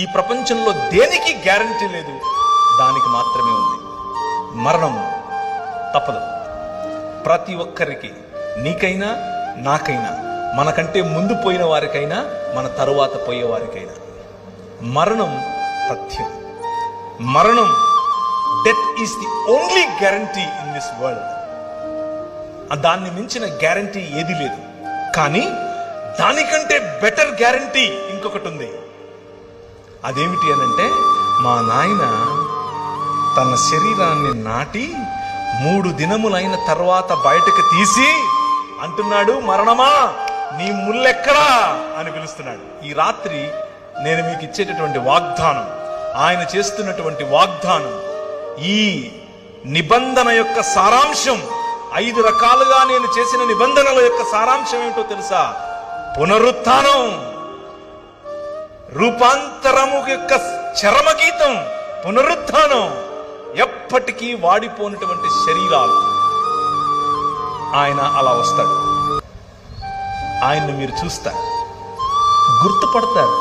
ఈ ప్రపంచంలో దేనికి గ్యారంటీ లేదు, దానికి మాత్రమే ఉంది. మరణం తప్పదు. ప్రతి ఒక్కరికి, నీకైనా నాకైనా, మనకంటే ముందు పోయిన వారికైనా మన తరువాత పోయే వారికైనా మరణం తథ్యం. మరణం, death is the only guarantee in this world. దాన్ని మించిన గ్యారంటీ ఏది లేదు. కానీ దానికంటే బెటర్ గ్యారంటీ ఇంకొకటి ఉంది. అదేమిటి అనంటే, మా నాయన తన శరీరాన్ని నాటి 3 దినములైన తర్వాత బయటకు తీసి అంటున్నాడు, మరణమా నీ ముల్లెక్కడా అని పిలుస్తున్నాడు. ఈ రాత్రి నేను మీకు ఇచ్చేటటువంటి వాగ్దానం, ఆయన చేస్తున్నటువంటి వాగ్దానం, ఈ నిబంధన యొక్క సారాంశం, 5 రకాలుగా నేను చేసిన నిబంధనల యొక్క సారాంశం ఏమిటో తెలుసా? పునరుత్థానం, రూపాంతరము యొక్క చరమగీతం పునరుత్థానం. ఎప్పటికీ వాడిపోయినటువంటి శరీరాలు. ఆయన అలా వస్తాడు. ఆయన్ని మీరు చూస్తారు, గుర్తుపడతారు,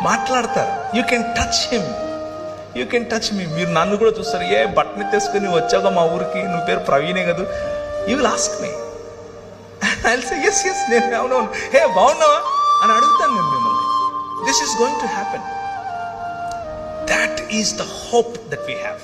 మాట్లాడతారు. You can touch him, you can touch me. మీరు నన్ను కూడా చూస్తారు. ఏ బట్టని తీసుకుని వచ్చావుగా మా ఊరికి, నువ్వు పేరు ప్రవీణే కదా. You will ask me, I will say yes, నేను అవునవును, హే బాగున్నావా అని అడుగుతాను నేను మిమ్మల్ని. This is going to happen. That is the hope that we have.